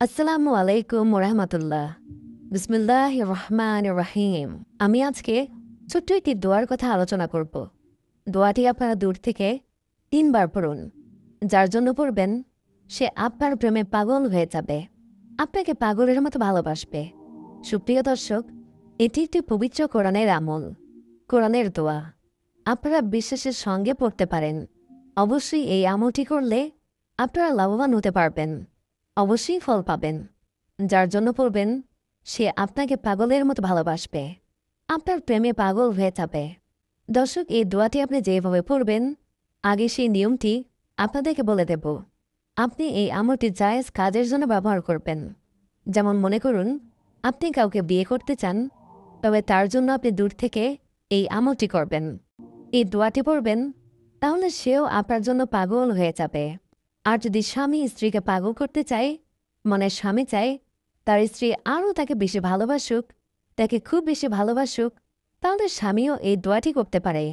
আসসালামু আলাইকুম ওরহমতুল্লাহ। বিসমিল্লাহির রহমানির রহিম। আমি আজকে ছোট্ট একটি দোয়ার কথা আলোচনা করব। দোয়াটি আপনারা দূর থেকে 3 বার পড়ুন। যার জন্য পড়বেন সে আপনার প্রেমে পাগল হয়ে যাবে, আপনাকে পাগলের মতো ভালোবাসবে। সুপ্রিয় দর্শক, এটি একটি পবিত্র কোরআনের আমল, কোরআনের দোয়া। আপনারা বিশ্বাসের সঙ্গে পড়তে পারেন। অবশ্যই এই আমলটি করলে আপনারা লাভবান হতে পারবেন, অবশ্যই ফল পাবেন। যার জন্য পড়বেন সে আপনাকে পাগলের মতো ভালোবাসবে, আপনার প্রেমে পাগল হয়ে যাবে। দর্শক, এই দোয়াটি আপনি যেভাবে পড়বেন আগে সেই নিয়মটি আপনাদেরকে বলে দেব। আপনি এই আমলটি জায়েজ কাজের জন্য ব্যবহার করবেন। যেমন মনে করুন আপনি কাউকে বিয়ে করতে চান, তবে তার জন্য আপনি দূর থেকে এই আমলটি করবেন, এই দোয়াটি পড়বেন, তাহলে সেও আপনার জন্য পাগল হয়ে যাবে। আর যদি স্বামী স্ত্রীকে পাগল করতে চায়, মানে স্বামী চায় তার স্ত্রী আরও তাকে বেশি ভালোবাসুক, তাকে খুব বেশি ভালোবাসুক, তাহলে স্বামীও এই দোয়াটি করতে পারে।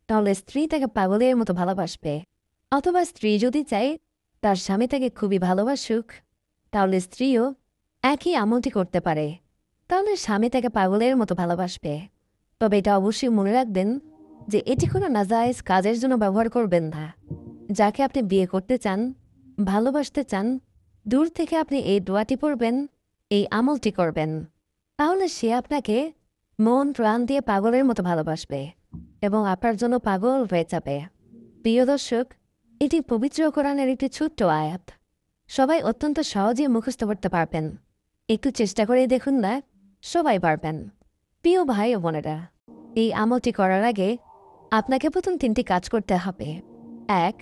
তাহলে স্ত্রী তাকে পাগলের মতো ভালোবাসবে। অথবা স্ত্রী যদি চায় তার স্বামী তাকে খুবই ভালোবাসুক, তাহলে স্ত্রীও একই আমলটি করতে পারে। তাহলে স্বামী তাকে পাগলের মতো ভালোবাসবে। তবে এটা অবশ্যই মনে রাখবেন যে এটি কোনো নাজায়েজ কাজের জন্য ব্যবহার করবেন না। যাকে আপনি বিয়ে করতে চান, ভালোবাসতে চান, দূর থেকে আপনি এই দোয়াটি পড়বেন, এই আমলটি করবেন, তাহলে সে আপনাকে মন প্রাণ দিয়ে পাগলের মতো ভালোবাসবে এবং আপনার জন্য পাগল হয়ে যাবে। প্রিয় দর্শক, এটি পবিত্র কোরআনের একটি ছোট্ট আয়াত, সবাই অত্যন্ত সহজেই মুখস্থ করতে পারবেন। একটু চেষ্টা করে দেখুন না, সবাই পারবেন। প্রিয় ভাই ও বোনেরা, এই আমলটি করার আগে আপনাকে প্রথম 3টি কাজ করতে হবে। 1.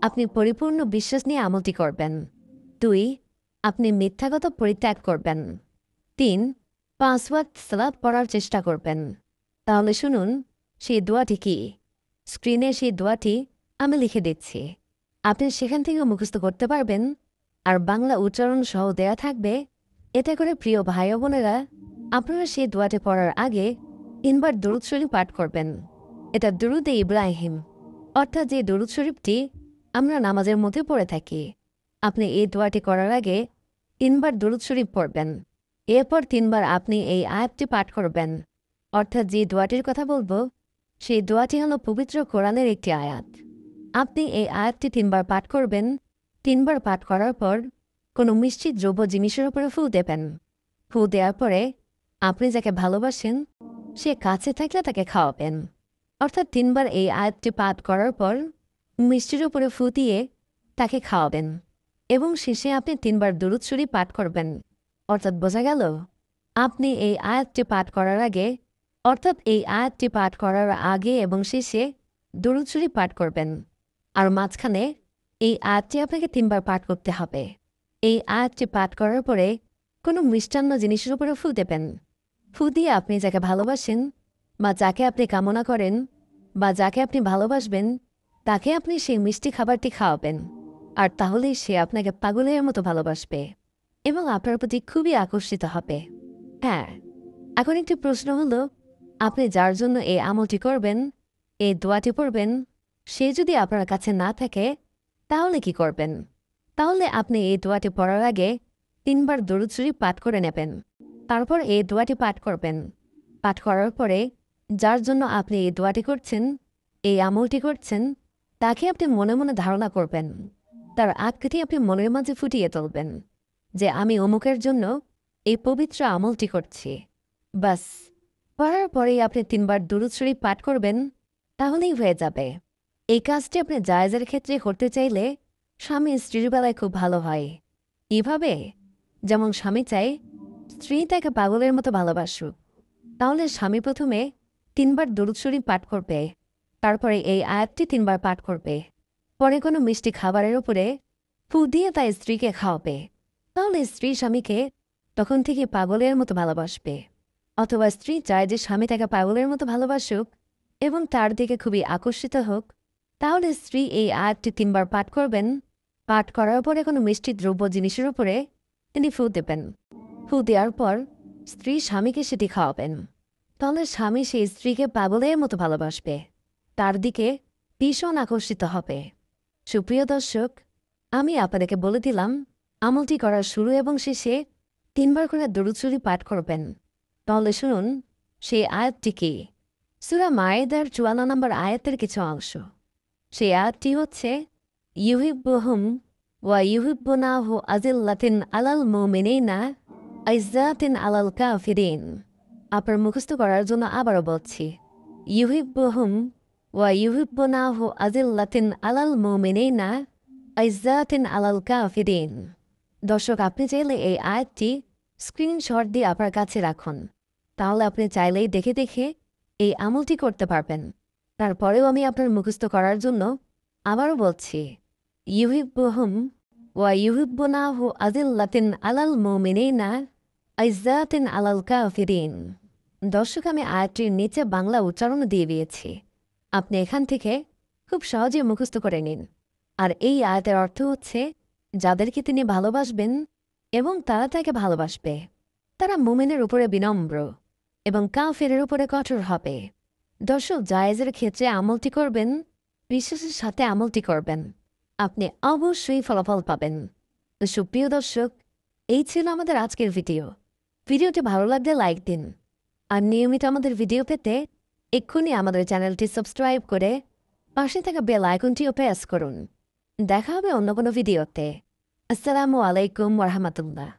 আপনি পরিপূর্ণ বিশ্বাস নিয়ে আমলটি করবেন। 2. আপনি মিথ্যাগত পরিত্যাগ করবেন। 3. 5 ওয়াক্ত সালাত পড়ার চেষ্টা করবেন। তাহলে শুনুন সেই দোয়াটি কি। স্ক্রিনে সেই দোয়াটি আমি লিখে দিচ্ছি, আপনি সেখান থেকে মুখস্থ করতে পারবেন। আর বাংলা উচ্চারণ সহ দেয়া থাকবে। এতে করে প্রিয় ভাই ও বোনেরা, আপনারা সেই দোয়াটি পড়ার আগে 3 বার দরুদ শরীফ পাঠ করবেন। এটা দরুদে ইব্রাহিম, অর্থাৎ যে দরুদ শরীফটি আমরা নামাজের মধ্যে পড়ে থাকি। আপনি এই দোয়াটি করার আগে 3 বার দরুদ শরীফ পড়বেন। এরপর 3 বার আপনি এই আয়াতটি পাঠ করবেন। অর্থাৎ যে দোয়াটির কথা বলবো সেই দোয়াটি হলো পবিত্র কোরআনের একটি আয়াত। আপনি এই আয়াতটি 3 বার পাঠ করবেন। 3 বার পাঠ করার পর কোনো মিষ্টি দ্রব্য জিনিসের উপরে ফু দেবেন। ফু দেওয়ার পরে আপনি যাকে ভালোবাসেন সে কাছে থাকলে তাকে খাওয়াবেন। অর্থাৎ 3 বার এই আয়াতটি পাঠ করার পর মিষ্টির উপরে ফু দিয়ে তাকে খাওয়াবেন এবং শেষে আপনি 3 বার দরুদ শরীফ পাঠ করবেন। অর্থাৎ বোঝা গেল, আপনি এই আয়াতটি পাঠ করার আগে, অর্থাৎ এই আয়াতটি পাঠ করার আগে এবং শেষে দরুদ শরীফ পাঠ করবেন। আর মাঝখানে এই আয়াতটি আপনাকে 3 বার পাঠ করতে হবে। এই আয়াতটি পাঠ করার পরে কোনো মিষ্টান্ন জিনিসের উপরে ফু দেবেন। ফু দিয়ে আপনি যাকে ভালোবাসেন বা যাকে আপনি কামনা করেন বা যাকে আপনি ভালোবাসবেন তাকে আপনি সেই মিষ্টি খাবারটি খাওয়াবেন। আর তাহলেই সে আপনাকে পাগলের মতো ভালোবাসবে এবং আপনার প্রতি খুবই আকর্ষিত হবে। হ্যাঁ, এখন একটি প্রশ্ন হলো, আপনি যার জন্য এই আমলটি করবেন, এই দোয়াটি পড়বেন, সে যদি আপনার কাছে না থাকে তাহলে কি করবেন? তাহলে আপনি এই দোয়াটি পড়ার আগে 3 বার দরুদ শরীফ পাঠ করে নেবেন। তারপর এই দোয়াটি পাঠ করবেন। পাঠ করার পরে যার জন্য আপনি এই দোয়াটি করছেন, এই আমলটি করছেন, তাকে আপনি মনে মনে ধারণা করবেন। তার আকৃতি আপনি মনের মাঝে ফুটিয়ে তুলবেন যে আমি অমুকের জন্য এই পবিত্র আমলটি করছি। বাস, পড়ার পরেই আপনি 3 বার দরুদ শরীফ পাঠ করবেন, তাহলেই হয়ে যাবে। এই কাজটি আপনি জায়েজের ক্ষেত্রে করতে চাইলে স্বামী স্ত্রীর বেলায় খুব ভালো হয়। এভাবে যেমন স্বামী চায় স্ত্রী তাকে পাগলের মতো ভালোবাসুক, তাহলে স্বামী প্রথমে 3 বার দরুদ শরীফ পাঠ করবে, তারপরে এই আয়াতটি 3 বার পাঠ করবে, পরে কোনো মিষ্টি খাবারের উপরে ফু দিয়ে তার স্ত্রীকে খাওয়াবে। তাহলে স্ত্রী স্বামীকে তখন থেকে পাগলের মতো ভালোবাসবে। অথবা স্ত্রী চায় যে স্বামী তাকে পাগলের মতো ভালোবাসুক এবং তার দিকে খুবই আকর্ষিত হোক, তাহলে স্ত্রী এই আয়াতটি 3 বার পাঠ করবেন। পাঠ করার পরে কোনো মিষ্টি দ্রব্য জিনিসের উপরে তিনি ফু দেবেন। ফু দেওয়ার পর স্ত্রী স্বামীকে সেটি খাওয়াবেন। তাহলে স্বামী সেই স্ত্রীকে পাগলের মতো ভালোবাসবে, তার দিকে ভীষণ আকর্ষিত হবে। সুপ্রিয় দর্শক, আমি আপনাদেরকে বলে দিলাম আমলটি করার শুরু এবং শেষে 3 বার করে দরুদ শরীফ পাঠ করবেন। তাহলে শুনুন সেই আয়াতটি কি। সূরা মায়েদার 54 নম্বর আয়াতের কিছু অংশ। সেই আয়াতটি হচ্ছে ইউহিব্বুহুম ওয়া ইউহিব্বুনাহু আযিল্লাতিন আলাল মুমিনিনা আইজ্জাতিন আলাল কাফিরিন। আপনার মুখস্থ করার জন্য আবারও বলছি, ইউহিব্বুহুম ওয়া ইউহিব্বুনাহু আযিল্লাতিন আলাল মুমিনিনা আইজ্জাতিন আলাল কাফিরিন। দর্শক, আপনি চাইলে এই আয়াতটি স্ক্রিনশট দিয়ে আপনার কাছে রাখুন। তাহলে আপনি চাইলেই দেখে দেখে এই আমলটি করতে পারবেন। তারপরেও আমি আপনার মুখস্থ করার জন্য আবারও বলছি, ইউহিব্বুহুম ওয়া ইউহিব্বুনাহু আযিল্লাতিন আলাল মুমিনিনা আইজ্জাতিন আলাল কাফিরিন। দর্শক, আমি আয়াতটির নিচে বাংলা উচ্চারণ দিয়ে দিয়েছি। আপনি এখান থেকে খুব সহজে মুখস্থ করে নিন। আর এই আয়াতের অর্থ হচ্ছে, যাদেরকে তিনি ভালোবাসবেন এবং তারা তাকে ভালোবাসবে, তারা মুমিনের উপরে বিনম্র এবং কাফেরের উপরে কঠোর হবে। দর্শক, জায়েজের ক্ষেত্রে আমলটি করবেন, বিশ্বাসের সাথে আমলটি করবেন, আপনি অবশ্যই ফলাফল পাবেন। তো সুপ্রিয় দর্শক, এই ছিল আমাদের আজকের ভিডিও। ভিডিওটি ভালো লাগলে লাইক দিন। আর নিয়মিত আমাদের ভিডিও পেতে এক্ষুনি আমাদের চ্যানেলটি সাবস্ক্রাইব করে পাশে থাকা বেল আইকনটিও প্রেস করুন। দেখা হবে অন্য কোনো ভিডিওতে। আসসালামু আলাইকুম ওয়া রাহমাতুল্লাহ।